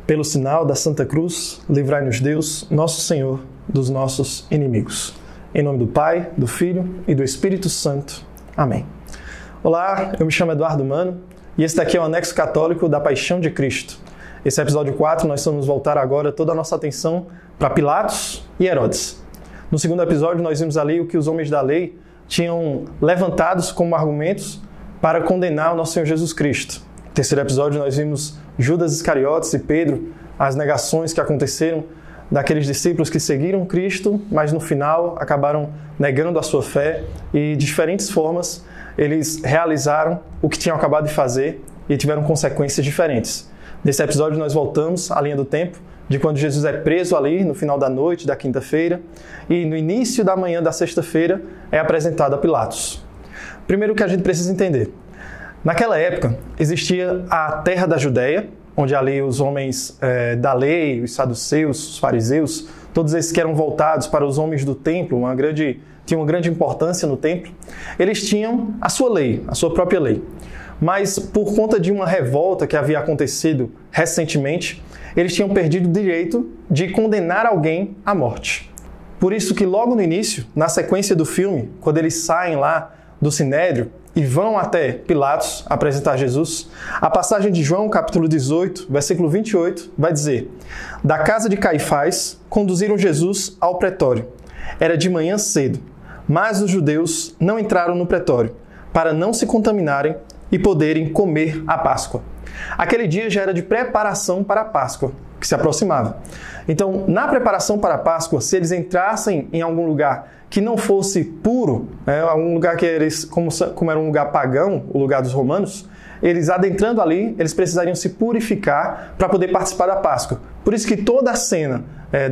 Pelo sinal da Santa Cruz, livrai-nos Deus, nosso Senhor, dos nossos inimigos. Em nome do Pai, do Filho e do Espírito Santo. Amém. Olá, eu me chamo Eduardo Mano e esse daqui é o Anexo Católico da Paixão de Cristo. Esse é o episódio 4, nós vamos voltar agora toda a nossa atenção para Pilatos e Herodes. No segundo episódio, nós vimos ali o que os homens da lei tinham levantados como argumentos para condenar o nosso Senhor Jesus Cristo. No terceiro episódio, nós vimos Judas Iscariotes e Pedro, as negações que aconteceram daqueles discípulos que seguiram Cristo, mas no final acabaram negando a sua fé e de diferentes formas eles realizaram o que tinham acabado de fazer e tiveram consequências diferentes. Nesse episódio nós voltamos à linha do tempo de quando Jesus é preso ali no final da noite da quinta-feira e no início da manhã da sexta-feira é apresentado a Pilatos. Primeiro que a gente precisa entender, naquela época existia a terra da Judéia, onde ali os homens da lei, os saduceus, os fariseus, todos esses que eram voltados para os homens do templo, tinham uma grande importância no templo, eles tinham a sua lei, a sua própria lei. Mas por conta de uma revolta que havia acontecido recentemente, eles tinham perdido o direito de condenar alguém à morte. Por isso que logo no início, na sequência do filme, quando eles saem lá do Sinédrio e vão até Pilatos apresentar Jesus, a passagem de João, capítulo 18, versículo 28, vai dizer: da casa de Caifás conduziram Jesus ao pretório. Era de manhã cedo, mas os judeus não entraram no pretório, para não se contaminarem e poderem comer a Páscoa. Aquele dia já era de preparação para a Páscoa, que se aproximava. Então, na preparação para a Páscoa, se eles entrassem em algum lugar que não fosse puro, algum lugar que eles, como era um lugar pagão, o lugar dos romanos, eles adentrando ali, eles precisariam se purificar para poder participar da Páscoa. Por isso que toda a cena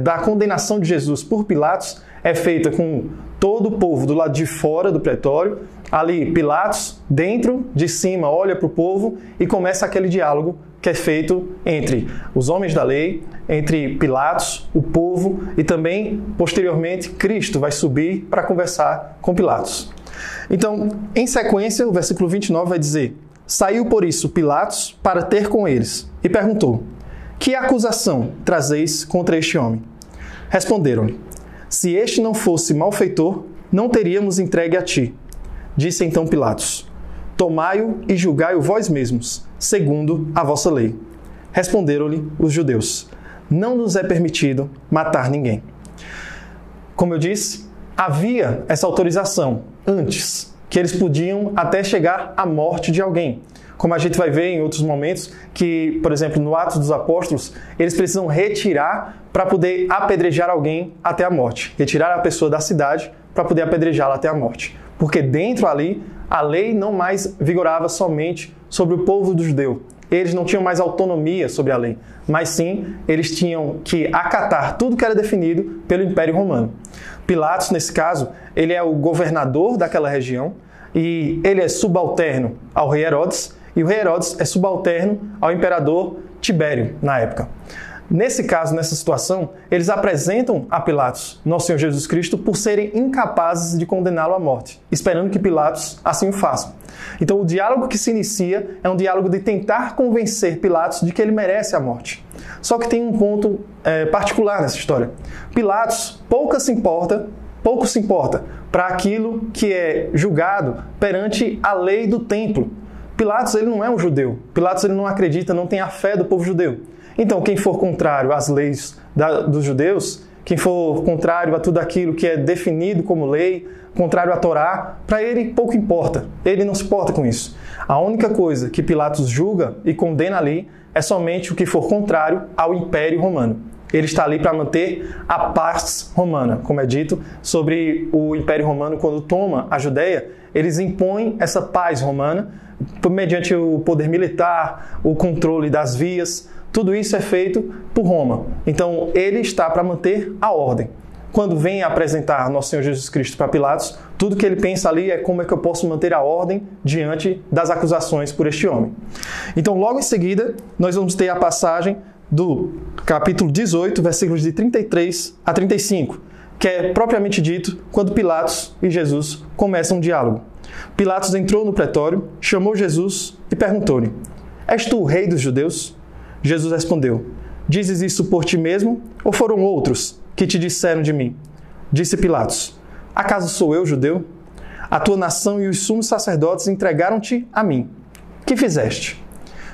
da condenação de Jesus por Pilatos é feita com todo o povo do lado de fora do pretório. Ali, Pilatos, dentro, de cima, olha para o povo e começa aquele diálogo que é feito entre os homens da lei, entre Pilatos, o povo e também, posteriormente, Cristo vai subir para conversar com Pilatos. Então, em sequência, o versículo 29 vai dizer: saiu por isso Pilatos para ter com eles e perguntou: que acusação trazeis contra este homem? Responderam-lhe: se este não fosse malfeitor, não teríamos entregue a ti. Disse então Pilatos: tomai-o e julgai-o vós mesmos, segundo a vossa lei. Responderam-lhe os judeus: não nos é permitido matar ninguém. Como eu disse, havia essa autorização antes, que eles podiam até chegar à morte de alguém. Como a gente vai ver em outros momentos, que, por exemplo, no Atos dos Apóstolos, eles precisam retirar para poder apedrejar alguém até a morte. Retirar a pessoa da cidade para poder apedrejá-la até a morte. Porque dentro ali, a lei não mais vigorava somente sobre o povo do judeu. Eles não tinham mais autonomia sobre a lei, mas sim, eles tinham que acatar tudo que era definido pelo Império Romano. Pilatos, nesse caso, ele é o governador daquela região e ele é subalterno ao rei Herodes, e o rei Herodes é subalterno ao imperador Tibério, na época. Nesse caso, nessa situação, eles apresentam a Pilatos nosso Senhor Jesus Cristo por serem incapazes de condená-lo à morte, esperando que Pilatos assim o faça. Então, o diálogo que se inicia é um diálogo de tentar convencer Pilatos de que ele merece a morte. Só que tem um ponto particular nessa história. Pilatos pouco se importa para aquilo que é julgado perante a lei do templo. Pilatos, ele não é um judeu. Pilatos, ele não acredita, não tem a fé do povo judeu. Então, quem for contrário às leis dos judeus, quem for contrário a tudo aquilo que é definido como lei, contrário à Torá, para ele pouco importa. Ele não se importa com isso. A única coisa que Pilatos julga e condena ali é somente o que for contrário ao Império Romano. Ele está ali para manter a paz romana. Como é dito sobre o Império Romano, quando toma a Judéia, eles impõem essa paz romana mediante o poder militar, o controle das vias. Tudo isso é feito por Roma. Então, ele está para manter a ordem. Quando vem apresentar nosso Senhor Jesus Cristo para Pilatos, tudo que ele pensa ali é como é que eu posso manter a ordem diante das acusações por este homem. Então, logo em seguida, nós vamos ter a passagem do capítulo 18, versículos de 33 a 35, que é propriamente dito quando Pilatos e Jesus começam um diálogo. Pilatos entrou no pretório, chamou Jesus e perguntou-lhe: És tu o rei dos judeus? Jesus respondeu: Dizes isso por ti mesmo, ou foram outros que te disseram de mim? Disse Pilatos: acaso sou eu judeu? A tua nação e os sumos sacerdotes entregaram-te a mim. Que fizeste?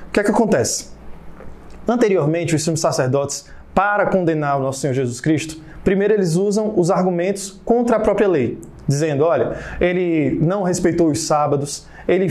O que é que acontece? Anteriormente, os sumos sacerdotes, para condenar o nosso Senhor Jesus Cristo, primeiro eles usam os argumentos contra a própria lei, dizendo, olha, ele não respeitou os sábados, ele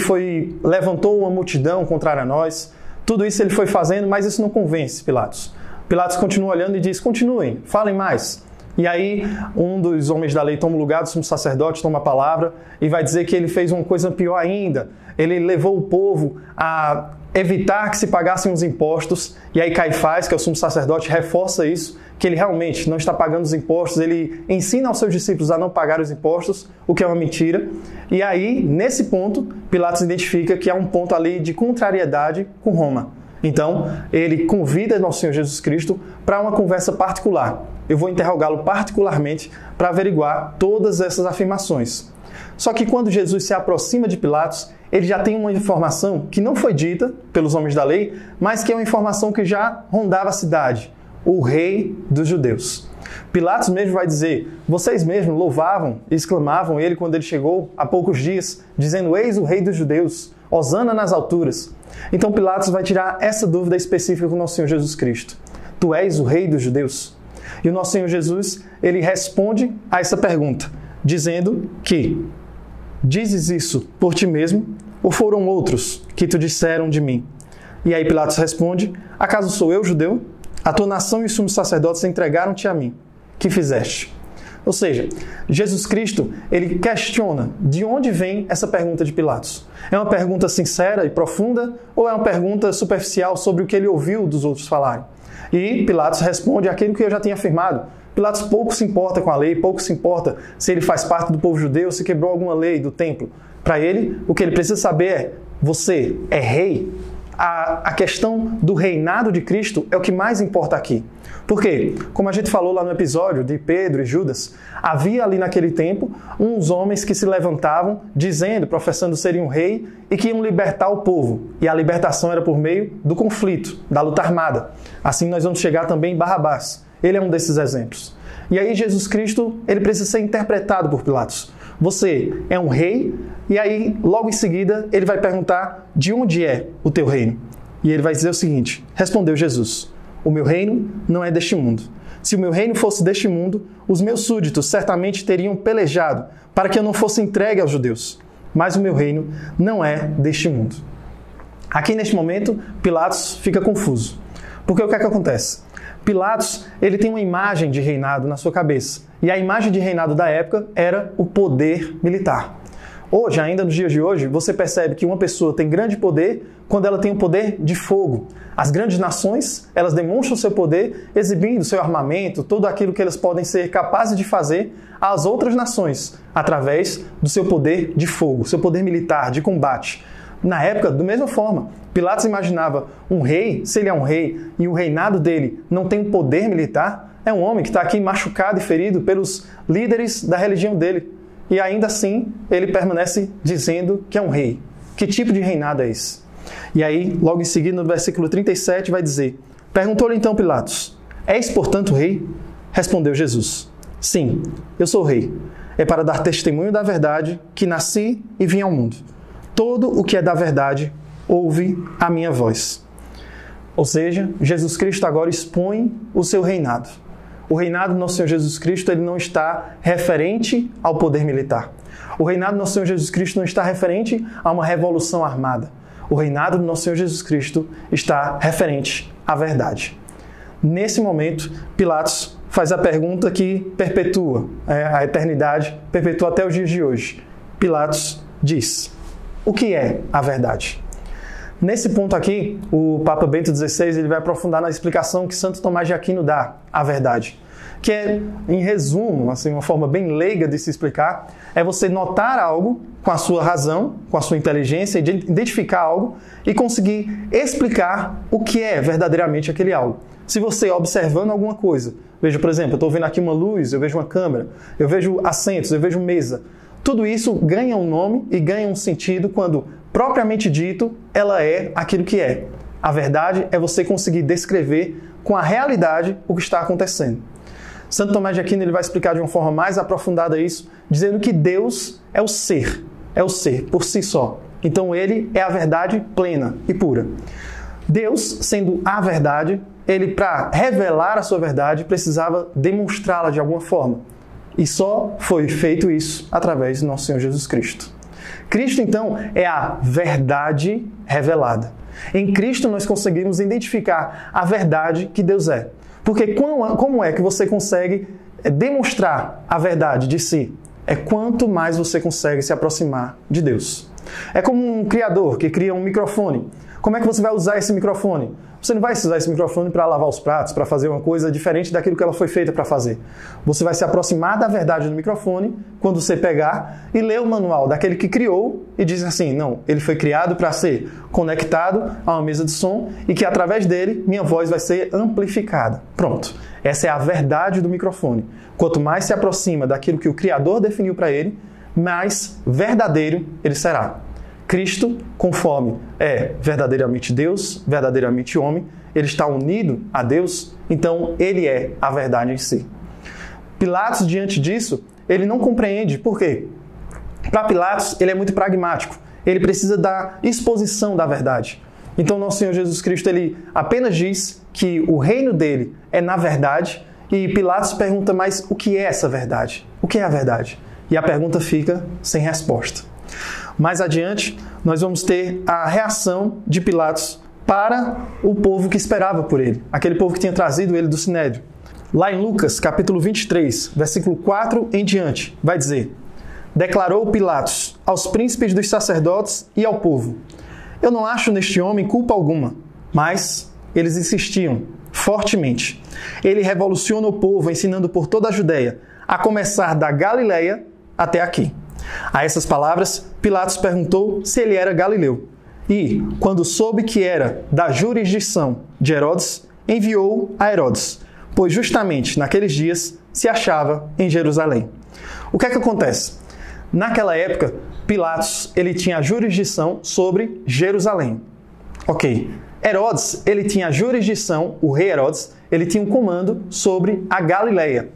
levantou uma multidão contrária a nós, tudo isso ele foi fazendo, mas isso não convence Pilatos. Pilatos continua olhando e diz, continuem, falem mais. E aí, um dos homens da lei toma o lugar do sumo sacerdote, toma a palavra e vai dizer que ele fez uma coisa pior ainda. Ele levou o povo a evitar que se pagassem os impostos. E aí Caifás, que é o sumo sacerdote, reforça isso, que ele realmente não está pagando os impostos. Ele ensina aos seus discípulos a não pagar os impostos, o que é uma mentira. E aí, nesse ponto, Pilatos identifica que há um ponto ali de contrariedade com Roma. Então, ele convida nosso Senhor Jesus Cristo para uma conversa particular. Eu vou interrogá-lo particularmente para averiguar todas essas afirmações. Só que quando Jesus se aproxima de Pilatos, ele já tem uma informação que não foi dita pelos homens da lei, mas que é uma informação que já rondava a cidade. O rei dos judeus. Pilatos mesmo vai dizer, vocês mesmos louvavam e exclamavam ele quando ele chegou há poucos dias, dizendo, eis o rei dos judeus, hosana nas alturas. Então Pilatos vai tirar essa dúvida específica com o nosso Senhor Jesus Cristo. Tu és o rei dos judeus? E o nosso Senhor Jesus, ele responde a essa pergunta, dizendo que dizes isso por ti mesmo ou foram outros que te disseram de mim? E aí Pilatos responde, acaso sou eu judeu? A tua nação e os sumos sacerdotes entregaram-te a mim. Que fizeste? Ou seja, Jesus Cristo, ele questiona de onde vem essa pergunta de Pilatos. É uma pergunta sincera e profunda ou é uma pergunta superficial sobre o que ele ouviu dos outros falarem? E Pilatos responde aquilo que eu já tinha afirmado. Pilatos pouco se importa com a lei, pouco se importa se ele faz parte do povo judeu, se quebrou alguma lei do templo. Para ele, o que ele precisa saber é, você é rei? A questão do reinado de Cristo é o que mais importa aqui. Por quê? Como a gente falou lá no episódio de Pedro e Judas, havia ali naquele tempo uns homens que se levantavam dizendo, professando serem um rei e que iam libertar o povo. E a libertação era por meio do conflito, da luta armada. Assim nós vamos chegar também em Barrabás. Ele é um desses exemplos. E aí Jesus Cristo, ele precisa ser interpretado por Pilatos. Você é um rei, e aí logo em seguida ele vai perguntar de onde é o teu reino. E ele vai dizer o seguinte, respondeu Jesus, o meu reino não é deste mundo. Se o meu reino fosse deste mundo, os meus súditos certamente teriam pelejado para que eu não fosse entregue aos judeus. Mas o meu reino não é deste mundo. Aqui neste momento, Pilatos fica confuso. Porque o que é que acontece? Pilatos, ele tem uma imagem de reinado na sua cabeça. E a imagem de reinado da época era o poder militar. Hoje, ainda nos dias de hoje, você percebe que uma pessoa tem grande poder quando ela tem o poder de fogo. As grandes nações, elas demonstram seu poder exibindo seu armamento, tudo aquilo que elas podem ser capazes de fazer às outras nações, através do seu poder de fogo, seu poder militar, de combate. Na época, da mesma forma, Pilatos imaginava um rei, se ele é um rei e o reinado dele não tem um poder militar, é um homem que está aqui machucado e ferido pelos líderes da religião dele. E ainda assim, ele permanece dizendo que é um rei. Que tipo de reinado é esse? E aí, logo em seguida, no versículo 37, vai dizer, perguntou-lhe então Pilatos, és portanto rei? Respondeu Jesus, sim, eu sou rei. É para dar testemunho da verdade que nasci e vim ao mundo. Todo o que é da verdade ouve a minha voz. Ou seja, Jesus Cristo agora expõe o seu reinado. O reinado do nosso Senhor Jesus Cristo, ele não está referente ao poder militar. O reinado do nosso Senhor Jesus Cristo não está referente a uma revolução armada. O reinado do nosso Senhor Jesus Cristo está referente à verdade. Nesse momento, Pilatos faz a pergunta que perpetua, a eternidade perpetua até os dias de hoje. Pilatos diz, o que é a verdade? Nesse ponto aqui, o Papa Bento XVI ele vai aprofundar na explicação que Santo Tomás de Aquino dá à verdade. Que é, em resumo, assim, uma forma bem leiga de se explicar, é você notar algo com a sua razão, com a sua inteligência, identificar algo e conseguir explicar o que é verdadeiramente aquele algo. Se você observando alguma coisa, veja, por exemplo, eu estou vendo aqui uma luz, eu vejo uma câmera, eu vejo assentos, eu vejo mesa, tudo isso ganha um nome e ganha um sentido quando, propriamente dito, ela é aquilo que é. A verdade é você conseguir descrever com a realidade o que está acontecendo. Santo Tomás de Aquino ele vai explicar de uma forma mais aprofundada isso, dizendo que Deus é o ser por si só. Então ele é a verdade plena e pura. Deus, sendo a verdade, ele para revelar a sua verdade precisava demonstrá-la de alguma forma. E só foi feito isso através do nosso Senhor Jesus Cristo. Cristo, então, é a verdade revelada. Em Cristo nós conseguimos identificar a verdade que Deus é. Porque como é que você consegue demonstrar a verdade de si? É quanto mais você consegue se aproximar de Deus. É como um criador que cria um microfone. Como é que você vai usar esse microfone? Você não vai usar esse microfone para lavar os pratos, para fazer uma coisa diferente daquilo que ela foi feita para fazer. Você vai se aproximar da verdade do microfone quando você pegar e ler o manual daquele que criou e diz assim, não, ele foi criado para ser conectado a uma mesa de som e que através dele minha voz vai ser amplificada. Pronto. Essa é a verdade do microfone. Quanto mais se aproxima daquilo que o Criador definiu para ele, mais verdadeiro ele será. Cristo, conforme é verdadeiramente Deus, verdadeiramente homem, ele está unido a Deus, então ele é a verdade em si. Pilatos, diante disso, ele não compreende. Por quê? Para Pilatos, ele é muito pragmático. Ele precisa da exposição da verdade. Então, nosso Senhor Jesus Cristo, ele apenas diz que o reino dele é na verdade, e Pilatos pergunta, mas o que é essa verdade? O que é a verdade? E a pergunta fica sem resposta. Mais adiante, nós vamos ter a reação de Pilatos para o povo que esperava por ele, aquele povo que tinha trazido ele do Sinédrio. Lá em Lucas, capítulo 23, versículo 4 em diante, vai dizer: declarou Pilatos aos príncipes dos sacerdotes e ao povo: eu não acho neste homem culpa alguma. Mas eles insistiam fortemente. Ele revoluciona o povo, ensinando por toda a Judéia, a começar da Galileia até aqui. A essas palavras, Pilatos perguntou se ele era galileu. E, quando soube que era da jurisdição de Herodes, enviou a Herodes, pois justamente naqueles dias se achava em Jerusalém. O que é que acontece? Naquela época, Pilatos ele tinha a jurisdição sobre Jerusalém. Ok. Herodes ele tinha a jurisdição, o rei Herodes, ele tinha um comando sobre a Galileia.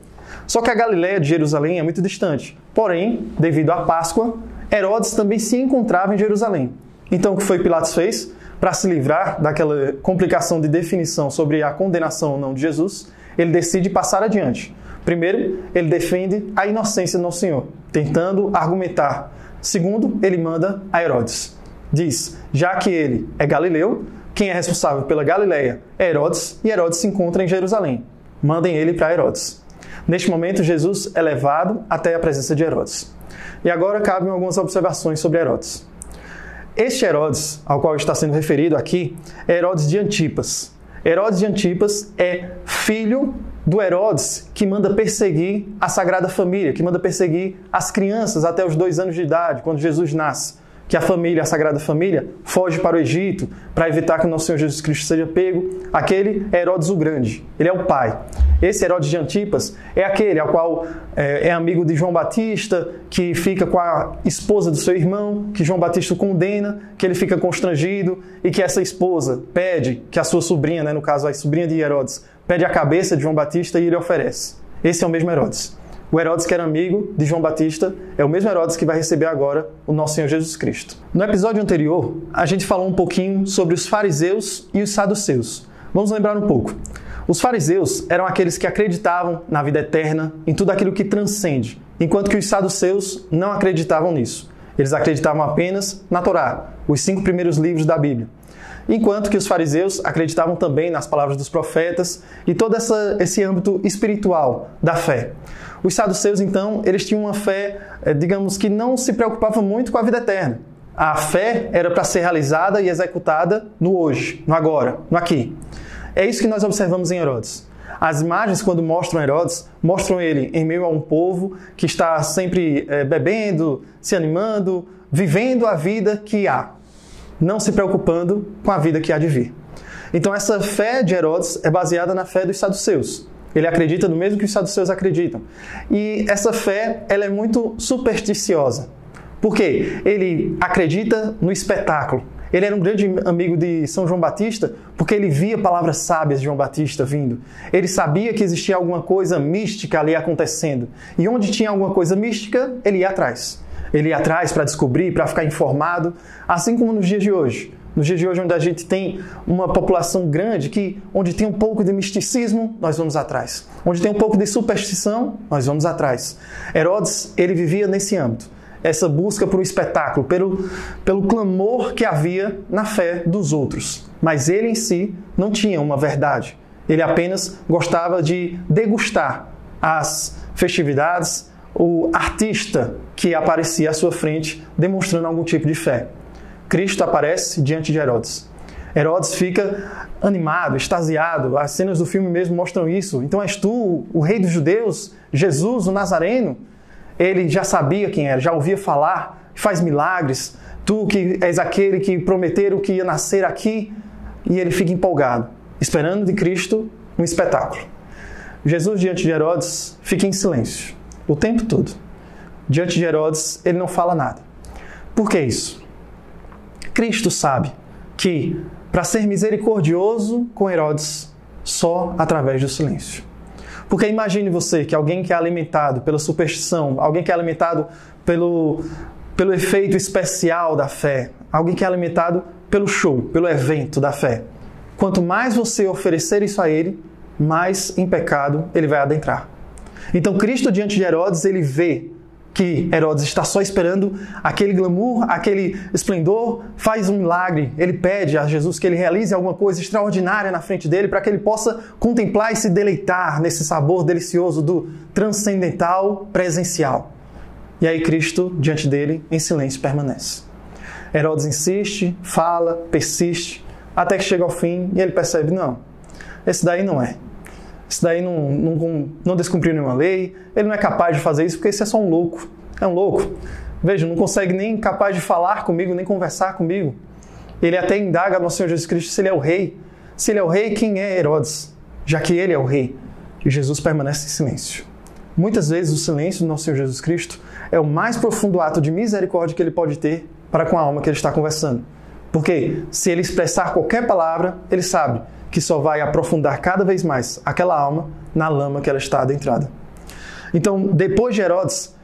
Só que a Galileia de Jerusalém é muito distante. Porém, devido à Páscoa, Herodes também se encontrava em Jerusalém. Então, o que foi Pilatos fez? Para se livrar daquela complicação de definição sobre a condenação ou não de Jesus, ele decide passar adiante. Primeiro, ele defende a inocência do nosso Senhor, tentando argumentar. Segundo, ele manda a Herodes. Diz, já que ele é galileu, quem é responsável pela Galileia é Herodes, e Herodes se encontra em Jerusalém. Mandem ele para Herodes. Neste momento, Jesus é levado até a presença de Herodes. E agora cabem algumas observações sobre Herodes. Este Herodes, ao qual está sendo referido aqui, é Herodes de Antipas. Herodes de Antipas é filho do Herodes que manda perseguir a Sagrada Família, que manda perseguir as crianças até os 2 anos de idade, quando Jesus nasce. Que a família, a Sagrada Família, foge para o Egito para evitar que o nosso Senhor Jesus Cristo seja pego. Aquele é Herodes o Grande, ele é o pai. Esse Herodes de Antipas é aquele ao qual é amigo de João Batista, que fica com a esposa do seu irmão, que João Batista o condena, que ele fica constrangido e que essa esposa pede que a sua sobrinha, no caso a sobrinha de Herodes, pede a cabeça de João Batista e ele oferece. Esse é o mesmo Herodes. O Herodes que era amigo de João Batista é o mesmo Herodes que vai receber agora o nosso Senhor Jesus Cristo. No episódio anterior, a gente falou um pouquinho sobre os fariseus e os saduceus. Vamos lembrar um pouco. Os fariseus eram aqueles que acreditavam na vida eterna, em tudo aquilo que transcende, enquanto que os saduceus não acreditavam nisso. Eles acreditavam apenas na Torá, os 5 primeiros livros da Bíblia. Enquanto que os fariseus acreditavam também nas palavras dos profetas e todo esse âmbito espiritual da fé. Os saduceus, então, eles tinham uma fé, digamos que não se preocupava muito com a vida eterna. A fé era para ser realizada e executada no hoje, no agora, no aqui. É isso que nós observamos em Herodes. As imagens, quando mostram Herodes, mostram ele em meio a um povo que está sempre bebendo, se animando, vivendo a vida que há, não se preocupando com a vida que há de vir. Então essa fé de Herodes é baseada na fé dos saduceus. Ele acredita no mesmo que os saduceus acreditam. E essa fé ela é muito supersticiosa. Por quê? Ele acredita no espetáculo. Ele era um grande amigo de São João Batista porque ele via palavras sábias de João Batista vindo. Ele sabia que existia alguma coisa mística ali acontecendo. E onde tinha alguma coisa mística, ele ia atrás. Ele ia atrás para descobrir, para ficar informado, assim como nos dias de hoje. Nos dias de hoje, onde a gente tem uma população grande, onde tem um pouco de misticismo, nós vamos atrás. Onde tem um pouco de superstição, nós vamos atrás. Herodes, ele vivia nesse âmbito. Essa busca por um espetáculo, pelo clamor que havia na fé dos outros. Mas ele em si não tinha uma verdade. Ele apenas gostava de degustar as festividades, o artista que aparecia à sua frente demonstrando algum tipo de fé. Cristo aparece diante de Herodes. Herodes fica animado, extasiado. As cenas do filme mesmo mostram isso. Então és tu, o rei dos judeus, Jesus, o Nazareno? Ele já sabia quem era, já ouvia falar, faz milagres. Tu que és aquele que prometeram que ia nascer aqui. E ele fica empolgado, esperando de Cristo um espetáculo. Jesus, diante de Herodes, fica em silêncio o tempo todo. Diante de Herodes, ele não fala nada. Por que isso? Cristo sabe que, para ser misericordioso com Herodes, só através do silêncio. Porque imagine você que alguém que é alimentado pela superstição, alguém que é alimentado pelo efeito especial da fé, alguém que é alimentado pelo show, pelo evento da fé. Quanto mais você oferecer isso a ele, mais em pecado ele vai adentrar. Então Cristo, diante de Herodes, ele vê que Herodes está só esperando aquele glamour, aquele esplendor, faz um milagre. Ele pede a Jesus que ele realize alguma coisa extraordinária na frente dele para que ele possa contemplar e se deleitar nesse sabor delicioso do transcendental presencial. E aí Cristo, diante dele, em silêncio permanece. Herodes insiste, fala, persiste, até que chega ao fim e ele percebe, não, esse daí não é. Esse daí não descumpriu nenhuma lei, ele não é capaz de fazer isso porque esse é só um louco. É um louco. Veja, não consegue nem capaz de falar comigo, nem conversar comigo. Ele até indaga ao nosso Senhor Jesus Cristo se ele é o rei. Se ele é o rei, quem é Herodes? Já que ele é o rei. E Jesus permanece em silêncio. Muitas vezes o silêncio do nosso Senhor Jesus Cristo é o mais profundo ato de misericórdia que ele pode ter para com a alma que ele está conversando. Porque se ele expressar qualquer palavra, ele sabe que só vai aprofundar cada vez mais aquela alma na lama que ela está adentrada. Então, depois de Herodes,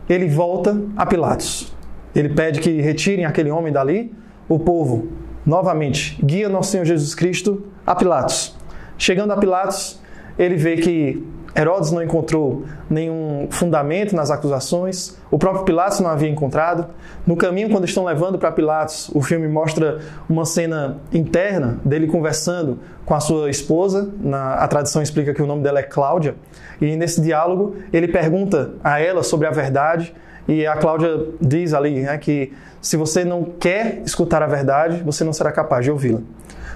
ele volta a Pilatos. Ele pede que retirem aquele homem dali. O povo, novamente, guia nosso Senhor Jesus Cristo a Pilatos. Chegando a Pilatos, ele vê que Herodes não encontrou nenhum fundamento nas acusações, o próprio Pilatos não havia encontrado. No caminho, quando estão levando para Pilatos, o filme mostra uma cena interna dele conversando com a sua esposa. A tradição explica que o nome dela é Cláudia. E nesse diálogo, ele pergunta a ela sobre a verdade. E a Cláudia diz ali, que se você não quer escutar a verdade, você não será capaz de ouvi-la.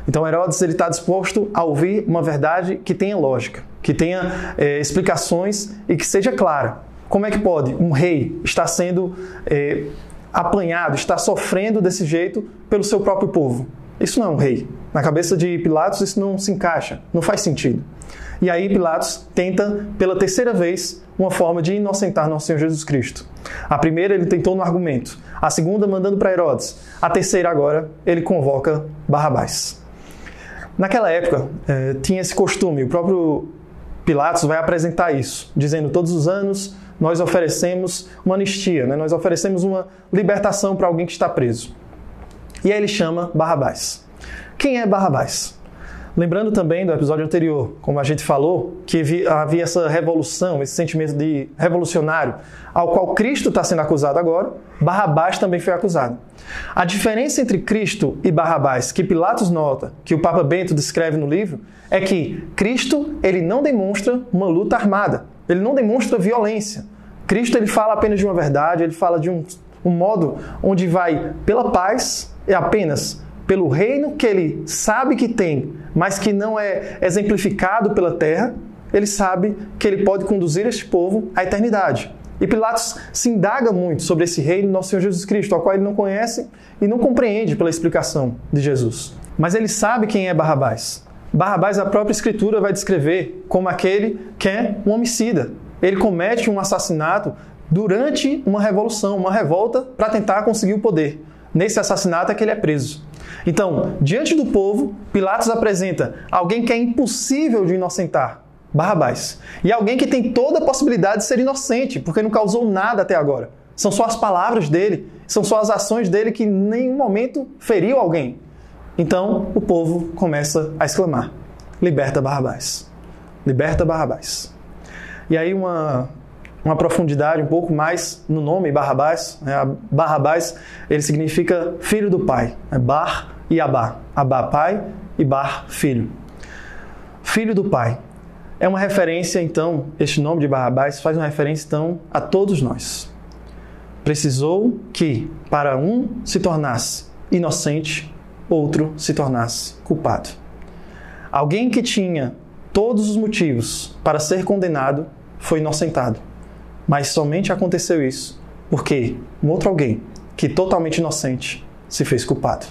Então Herodes está disposto a ouvir uma verdade que tenha lógica, que tenha explicações e que seja clara. Como é que pode um rei estar sendo apanhado, estar sofrendo desse jeito pelo seu próprio povo? Isso não é um rei. Na cabeça de Pilatos isso não se encaixa, não faz sentido. E aí Pilatos tenta, pela terceira vez, uma forma de inocentar nosso Senhor Jesus Cristo. A primeira ele tentou no argumento, a segunda mandando para Herodes, a terceira agora ele convoca Barrabás. Naquela época, tinha esse costume, o próprio Pilatos vai apresentar isso, dizendo todos os anos nós oferecemos uma anistia, nós oferecemos uma libertação para alguém que está preso. E aí ele chama Barrabás. Quem é Barrabás? Lembrando também do episódio anterior, como a gente falou, que havia essa revolução, esse sentimento de revolucionário, ao qual Cristo está sendo acusado agora, Barrabás também foi acusado. A diferença entre Cristo e Barrabás, que Pilatos nota, que o Papa Bento descreve no livro, é que Cristo ele não demonstra uma luta armada, ele não demonstra violência. Cristo ele fala apenas de uma verdade, ele fala de um modo onde vai pela paz e apenas pelo reino que ele sabe que tem, mas que não é exemplificado pela terra, ele sabe que ele pode conduzir este povo à eternidade. E Pilatos se indaga muito sobre esse reino, nosso Senhor Jesus Cristo, ao qual ele não conhece e não compreende pela explicação de Jesus. Mas ele sabe quem é Barrabás. Barrabás, a própria Escritura vai descrever como aquele que é um homicida. Ele comete um assassinato durante uma revolução, uma revolta para tentar conseguir o poder. Nesse assassinato é que ele é preso. Então, diante do povo, Pilatos apresenta alguém que é impossível de inocentar, Barrabás, e alguém que tem toda a possibilidade de ser inocente, porque não causou nada até agora. São só as palavras dele, são só as ações dele que em nenhum momento feriu alguém. Então, o povo começa a exclamar: liberta Barrabás! Liberta Barrabás! E aí uma profundidade um pouco mais no nome Barrabás. Barrabás, ele significa filho do pai. Bar e Abá. Abá, pai, e Bar, filho. Filho do pai. É uma referência, então, este nome de Barrabás faz uma referência, então, a todos nós. Precisou que, para um se tornasse inocente, outro se tornasse culpado. Alguém que tinha todos os motivos para ser condenado foi inocentado. Mas somente aconteceu isso porque um outro alguém, que totalmente inocente, se fez culpado.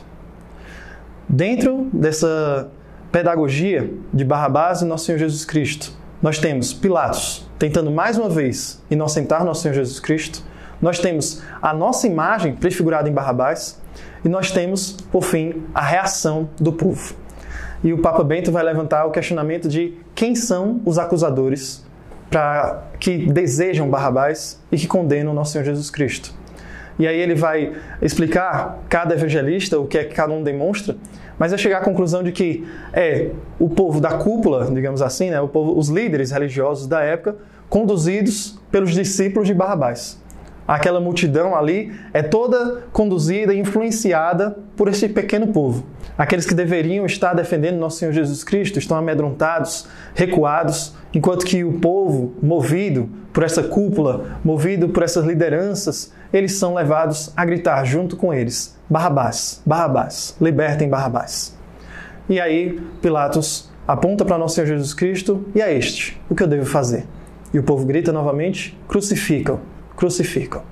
Dentro dessa pedagogia de Barrabás e nosso Senhor Jesus Cristo, nós temos Pilatos tentando mais uma vez inocentar nosso Senhor Jesus Cristo, nós temos a nossa imagem prefigurada em Barrabás e nós temos, por fim, a reação do povo. E o Papa Bento vai levantar o questionamento de quem são os acusadores que desejam Barrabás e que condenam nosso Senhor Jesus Cristo. E aí ele vai explicar, cada evangelista, o que é que cada um demonstra, mas vai chegar à conclusão de que é o povo da cúpula, digamos assim, né, os líderes religiosos da época, conduzidos pelos discípulos de Barrabás. Aquela multidão ali é toda conduzida e influenciada por esse pequeno povo. Aqueles que deveriam estar defendendo nosso Senhor Jesus Cristo estão amedrontados, recuados, enquanto que o povo, movido por essa cúpula, movido por essas lideranças, eles são levados a gritar junto com eles: Barrabás, Barrabás, libertem Barrabás. E aí Pilatos aponta para nosso Senhor Jesus Cristo: e é este, o que eu devo fazer? E o povo grita novamente: crucificam, crucificam.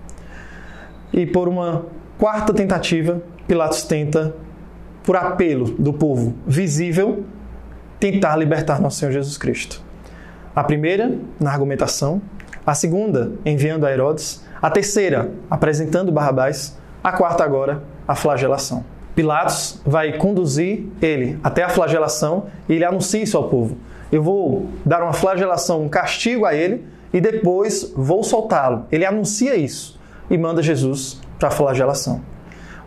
E por uma quarta tentativa, Pilatos tenta, por apelo do povo visível, tentar libertar nosso Senhor Jesus Cristo. A primeira, na argumentação. A segunda, enviando a Herodes. A terceira, apresentando Barrabás. A quarta agora, a flagelação. Pilatos vai conduzir ele até a flagelação e ele anuncia isso ao povo: eu vou dar uma flagelação, um castigo a ele e depois vou soltá-lo. Ele anuncia isso e manda Jesus para a flagelação.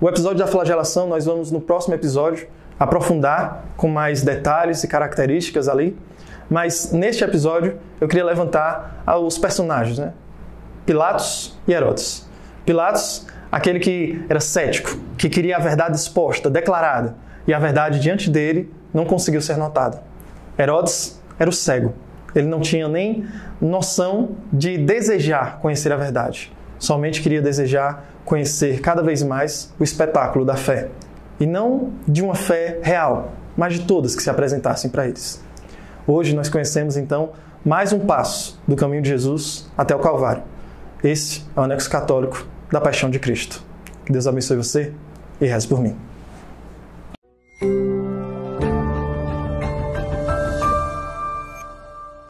O episódio da flagelação nós vamos no próximo episódio aprofundar com mais detalhes e características ali. Mas neste episódio eu queria levantar os personagens, né? Pilatos e Herodes. Pilatos, aquele que era cético, que queria a verdade exposta, declarada, e a verdade diante dele não conseguiu ser notada. Herodes era o cego. Ele não tinha nem noção de desejar conhecer a verdade. Somente queria desejar conhecer cada vez mais o espetáculo da fé. E não de uma fé real, mas de todas que se apresentassem para eles. Hoje nós conhecemos, então, mais um passo do caminho de Jesus até o Calvário. Esse é o anexo católico da Paixão de Cristo. Que Deus abençoe você e reze por mim.